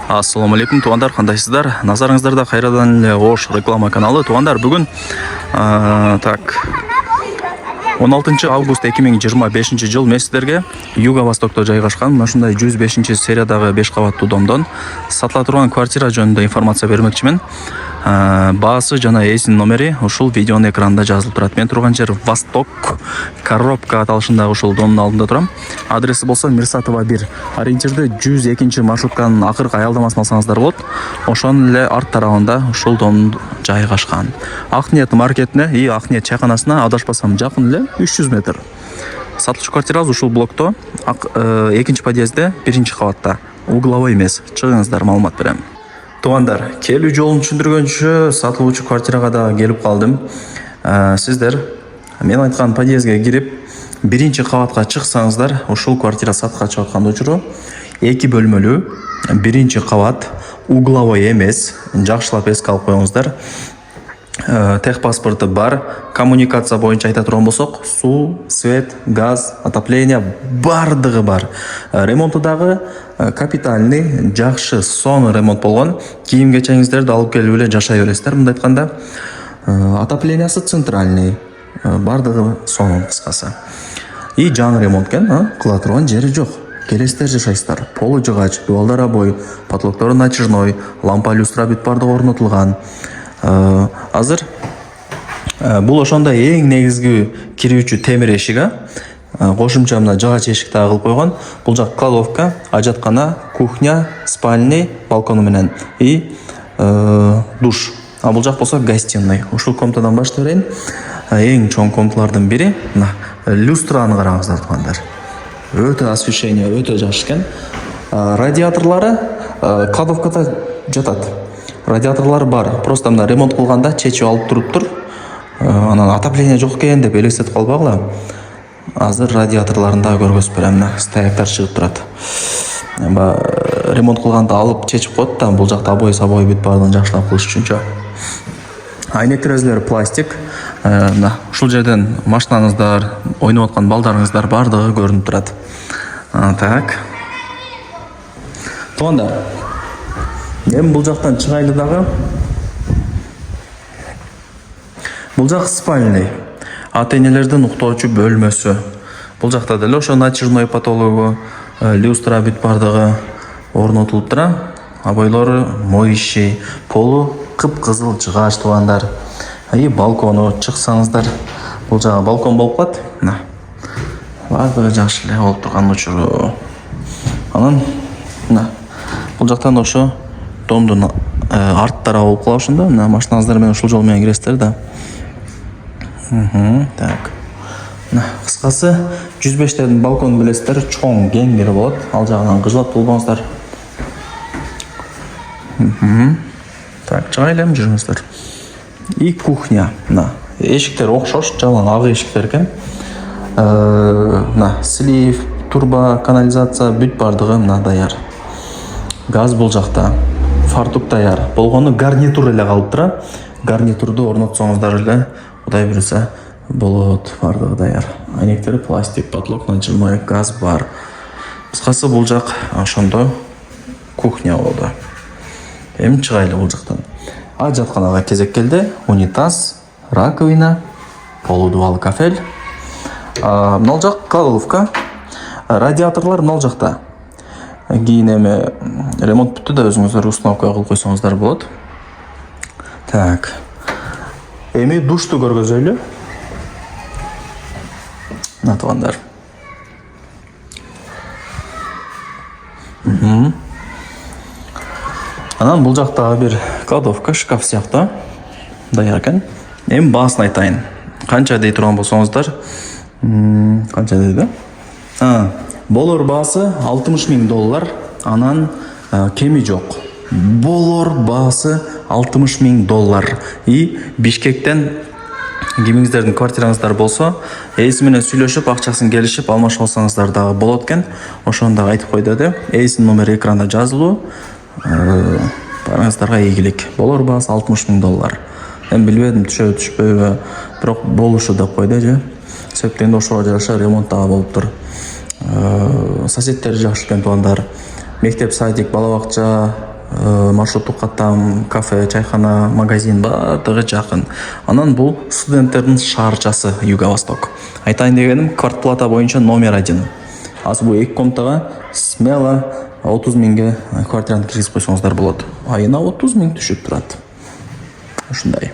Ассаламу алейкум, туғандар, қандайсыздар? Назарыңыздарда қайрадан Ош реклама каналы. Туғандар, бүгін 16 август 2025 жыл мен сіздерге Юго-Востокта жайғашқан машындай 105 сериядағы 5 қабатты домдон сатыла тұрған квартира жөнінде информация бермекчімін. Баасы жана эсин номери ушул видеонун экранында жазылып турат. Мен турган жер Восток коробка аталышындагы ушул домдун алдында турам. Адреси болсо Мирсатова 1. Ориентирди 102 маршрутканын акыркы аялдамасын алсаңыздар болот. Ошонун эле арт тарабында ушул дом жайгашкан. Акниет маркетине и Акниет чайканасына адашпасам жакын эле 300 метр. Сатылчу квартирабыз ушул блокто, экинчи подъездде, биринчи кабатта. Угловой эмес. Чыгыңыздар, маалымат берем. Туғандар, келүү жолун түшүндүргөнчү сатылуучу квартирага да келип калдым. Сиздер мен айткан подъездге кирип, биринчи кабатка чыксаңыздар, ушул квартира сатка чыгып аткан учуру 2 бөлмөлүү, биринчи кабат, угловой эмес, жакшылап эске алып коюңуздар. Техпаспорты бар, коммуникация боюнча айта турган болсок, суу, свет, газ, отопление бардыгы бар. Ремонту дагы капитальный, жакшы, сонун ремонт болгон. Кийим кечеңиздерди алып келип эле жашай бересиздер. Мындай айтканда, отоплениясы центральный, бардыгы сонун кыскасы. И жаңы ремонт экен, кыла турган жери жок. Келесиздер жашайсыздар. Полу жыгач, дубалдар обой, потолоктору натяжной, лампа люстра бүт бардыгы орнотулган. Азыр бул ошондой эң негизги кирүүчү темир эшиги. Кошумча мына жыгач эшик дагы кылып койгон. Бул жак кладовка, ажаткана, кухня, спальный, балкону менен и душ. А бул жак болсо гостиный. Ушул комнатадан баштап берейин. Эң чоң комнаталардын бири. Мына люстраны караңыздар тугандар. Өтө освещение өтө жакшы экен. Радиаторлары кладовкада жатат. Радиаторлар бар. Просто мына ремонт кылганда чечип алып туруптур. Анан отопление жок экен деп элестетип калбагыла. Азыр радиаторларын да көргөзүп берем. Стояктар чыгып турат. Ремонт кылганда алып чечип коет да, бул жакта обой бүт бардыгын жакшылап кылыш үчүнчү. Айнек терезелери пластик. Ушул жерден машинаңыздар, ойноп аткан балдарыңыздар бардыгы көрүнүп турат. Так. Тонда эми бул жактан чыгайлы дагы. Бул жак спальный. Ата-энелердин уктоочу бөлмөсү. Бул жакта деле ошо натяжной потологу, люстра бүт бардыгы орнотулуп тура. Обойлору моющий, полу кып-кызыл жыгач тугандар. И балкону чыксаңыздар, бул жагы балкон болуп калат. Мына. Бардыгы жакшы эле болуп турган учуру. Анан мына бул жактан ошо домдун арт тарабы болуп калат ошондо. Мына машинаңыздар менен ушул жол менен киресиздер да. Так. Кыскасы 105-тердин балконун билесиздер, чоң кеңири болот. Ал жагынан кыжылап болбоңуздар. Так, чыгайлы жүрүңүздөр. И кухня. Мына эшиктер окшош, жалаң ак эшиктер экен. Мына слив, турба, канализация бүт бардыгы мына даяр. Газ бул жакта. Фартук даяр. Болгону гарнитур эле калып тура. Гарнитурду орнотсоңуздар эле Кудай берсе болот, бардыгы даяр. Айнектери пластик, потолок натяжной, газ бар. Кыскасы бул жак ошондо кухня болду. Эми чыгайлы бул жактан. Ажатканага кезек келди. Унитаз, раковина, полудубал кафель. Мына жак кладовка. Радиаторлор мына жакта. Кийин эми ремонт бүттү да өзүңүздөр установка кылып койсоңуздар болот. Так. Эми душту көргөзөлү. Мына тугандар. Анан бул жактагы бир кладовка, шкаф сыяктуу даяр экен. Эми баасын айтайын. Канча дей турган болсоңуздар? Канча дейди? Болор баасы $60,000. Анан кеми жок. Болор баасы $60,000. И Бишкектен кимиңиздердин квартираңыздар болсо, эси менен сүйлөшүп, акчасын келишип алмашып алсаңыздар дагы болот экен. Ошону дагы айтып кой деди. Эсин номери экранда жазылуу. Барыңыздарга ийгилик. Болор баасы $60,000. Эми билбедим түшөбү түшпөйбү, бирок болушу деп койду же. Себептен ошого жараша ремонт дагы болуптур. Соседтер жакшы экен тугандар. Мектеп, садик, бала бакча, маршруттук каттам, кафе, чайхана, магазин баардыгы жакын. Анан бул студенттердин шаарчасы Юго-Восток. Айтайын дегеним, квартплата боюнча номер 1. Азыр бул 2 комнатага смело 30 миңге квартираны киргизип койсоңуздар болот. Айына 30 миң түшүп турат. Ушундай.